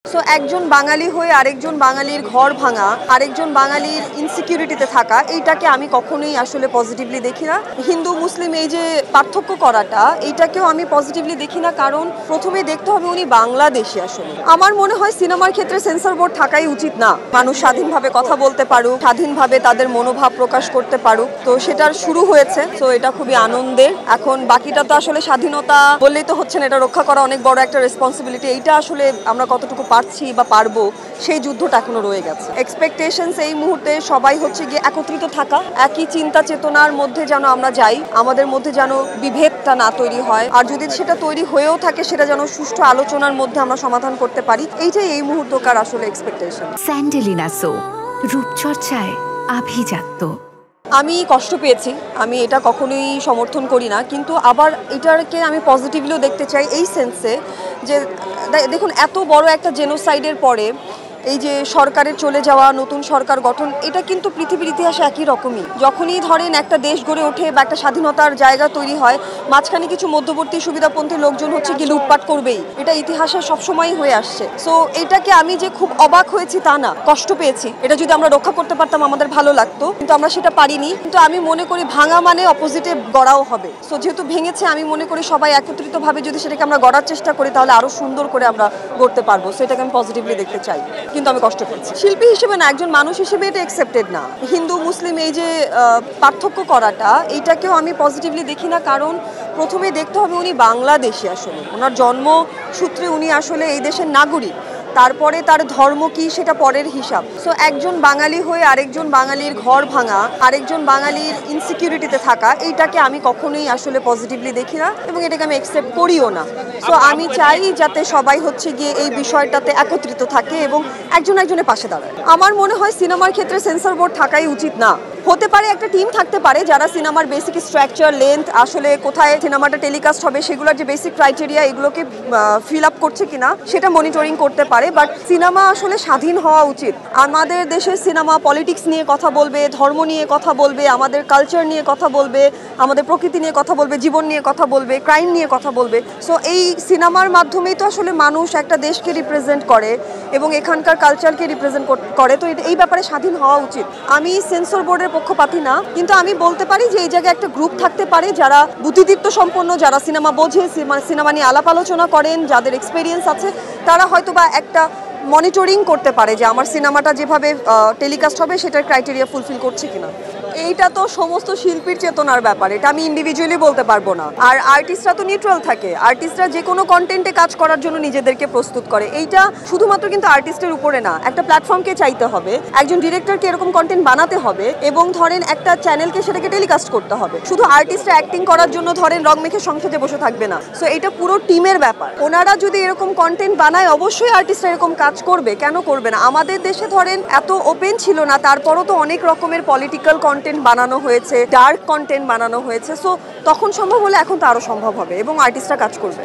So একজন বাঙালি হয়ে আরেকজন বাঙালির ঘর ভাঙা, আরেকজন বাঙালির ইনসিকিউরিটিতে থাকা, এইটাকে আমি কখনোই আসলে পজিটিভলি দেখি না। হিন্দু মুসলিম এই যে পার্থক্য করাটা, এইটাকেও আমি পজিটিভলি দেখি না, কারণ প্রথমে দেখতে হবে উনি বাংলাদেশি। আসলে আমার মনে হয় সিনেমার ক্ষেত্রে সেন্সর বোর্ড থাকাই উচিত না। মানুষ স্বাধীনভাবে কথা বলতে পারুক, স্বাধীনভাবে তাদের মনোভাব প্রকাশ করতে পারুক, তো সেটার শুরু হয়েছে। তো এটা খুবই আনন্দের। এখন বাকিটা তো আসলে স্বাধীনতা বললেই তো হচ্ছে না, এটা রক্ষা করা অনেক বড় একটা রেসপন্সিবিলিটি। এইটা আসলে আমরা কতটুকু পারছি বা পারবো, সেই যুদ্ধটা এখনো রয়ে গেছে। এক্সপেকটেশনস এই মুহূর্তে সবাই হচ্ছে গিয়ে একত্রিত থাকা, একই চিন্তা চেতনার মধ্যে যেন আমরা যাই, আমাদের মধ্যে যেন বিভেদটা না তৈরি হয়, আর যদি সেটা তৈরি হয়েও থাকে সেটা যেন সুষ্ঠু আলোচনার মধ্যে আমরা সমাধান করতে পারি। এইটাই এই মুহূর্তকার আসলে এক্সপেকটেশন। স্যান্ডেলিনা সো, রূপচর্চায় আভিজাত্য। আমি কষ্ট পেয়েছি, আমি এটা কখনোই সমর্থন করি না, কিন্তু আবার এটাকে আমি পজিটিভলিও দেখতে চাই এই সেন্সে যে দেখুন, এত বড় একটা জেনোসাইডের পরে এই যে সরকারের চলে যাওয়া, নতুন সরকার গঠন, এটা কিন্তু পৃথিবীর ইতিহাসে একই রকমই। যখনই ধরেন একটা দেশ গড়ে ওঠে বা একটা স্বাধীনতার জায়গা তৈরি হয়, মাঝখানে কিছু মধ্যবর্তী সুবিধাপন্থী লোকজন হচ্ছে কি লুটপাট করবেই, এটা ইতিহাসে সবসময় হয়ে আসছে। সো এটাকে আমি যে খুব অবাক হয়েছি তা না, কষ্ট পেয়েছি। এটা যদি আমরা রক্ষা করতে পারতাম আমাদের ভালো লাগতো, কিন্তু আমরা সেটা পারিনি। কিন্তু আমি মনে করি ভাঙা মানে অপোজিটে গড়াও হবে। সো যেহেতু ভেঙেছে, আমি মনে করি সবাই একত্রিতভাবে যদি সেটাকে আমরা গড়ার চেষ্টা করি, তাহলে আরো সুন্দর করে আমরা গড়তে পারবো। সো এটাকে আমি পজিটিভলি দেখতে চাই, কিন্তু আমি কষ্ট পেয়েছি। শিল্পী হিসেবে না, একজন মানুষ হিসেবে এটা অ্যাকসেপ্টেড না। হিন্দু মুসলিম এই যে পার্থক্য করাটা, এইটাকেও আমি পজিটিভলি দেখি না, কারণ প্রথমে দেখতে হবে উনি বাংলাদেশি। আসলে ওনার জন্মসূত্রে উনি আসলে এই দেশের নাগরিক, তারপরে তার ধর্ম কি সেটা পরের হিসাব। সো একজন বাঙালি হয়ে আরেকজন বাঙালির ঘর ভাঙা, আরেকজন বাঙালির ইনসিকিউরিটিতে থাকা, এইটাকে আমি কখনোই আসলে পজিটিভলি দেখি না, এবং এটাকে আমি অ্যাকসেপ্ট করিও না। সো আমি চাই যাতে সবাই হচ্ছে গিয়ে এই বিষয়টাতে একত্রিত থাকে এবং একজন একজনের পাশে দাঁড়ায়। আমার মনে হয় সিনেমার ক্ষেত্রে সেন্সর বোর্ড থাকাই উচিত না। হতে পারে একটা টিম থাকতে পারে যারা সিনেমার বেসিক স্ট্রাকচার, লেন্থ, আসলে কোথায় সিনেমাটা টেলিকাস্ট হবে সেগুলোর যে বেসিক ক্রাইটেরিয়া, এগুলোকে ফিল আপ করছে কিনা সেটা মনিটরিং করতে পারে। বাট সিনেমা আসলে স্বাধীন হওয়া উচিত। আমাদের দেশের সিনেমা পলিটিক্স নিয়ে কথা বলবে, ধর্ম নিয়ে কথা বলবে, আমাদের কালচার নিয়ে কথা বলবে, আমাদের প্রকৃতি নিয়ে কথা বলবে, জীবন নিয়ে কথা বলবে, ক্রাইম নিয়ে কথা বলবে। সো এই সিনেমার মাধ্যমেই তো আসলে মানুষ একটা দেশকে রিপ্রেজেন্ট করে এবং এখানকার কালচারকে রিপ্রেজেন্ট করে। তো এই ব্যাপারে স্বাধীন হওয়া উচিত। আমি সেন্সর বোর্ডের পক্ষপাতী না, কিন্তু আমি বলতে পারি যে এই জায়গায় একটা গ্রুপ থাকতে পারে যারা বুদ্ধিদীপ্ত সম্পন্ন, যারা সিনেমা বোঝে, সিনেমা নিয়ে আলাপ আলোচনা করেন, যাদের এক্সপিরিয়েন্স আছে, তারা হয়তো বা একটা মনিটরিং করতে পারে যে আমার সিনেমাটা যেভাবে টেলিকাস্ট হবে সেটার ক্রাইটেরিয়া ফুলফিল করছে কিনা। এইটা তো সমস্ত শিল্পীর চেতনার ব্যাপার, এটা আমি ইন্ডিভিজুয়ালি বলতে পারবো না। আর আর্টিস্টরা তো নিউট্রাল থাকে, আর্টিস্টরা যে কোনো কন্টেন্টে কাজ করার জন্য নিজেদেরকে প্রস্তুত করে। এইটা শুধুমাত্র কিন্তু আর্টিস্টের উপরে না, একটা প্ল্যাটফর্মকে চাইতে হবে, একজন ডিরেক্টরকে এরকম কন্টেন্ট বানাতে হবে, এবং ধরেন একটা চ্যানেলকে সেটাকে টেলিকাস্ট করতে হবে। শুধু আর্টিস্টরা অ্যাক্টিং করার জন্য ধরেন রং মেখে সংসদে বসে থাকবে না। সো এটা পুরো টিমের ব্যাপার। ওনারা যদি এরকম কন্টেন্ট বানায়, অবশ্যই আর্টিস্টরা এরকম কাজ করবে, কেন করবে না? আমাদের দেশে ধরেন এত ওপেন ছিল না, তারপরও তো অনেক রকমের পলিটিক্যাল কন্টেন্ট বানানো হয়েছে, ডার্ক কন্টেন্ট বানানো হয়েছে। সো তখন সম্ভব হলে এখন তো আরো সম্ভব হবে, এবং আর্টিস্টরা কাজ করবে।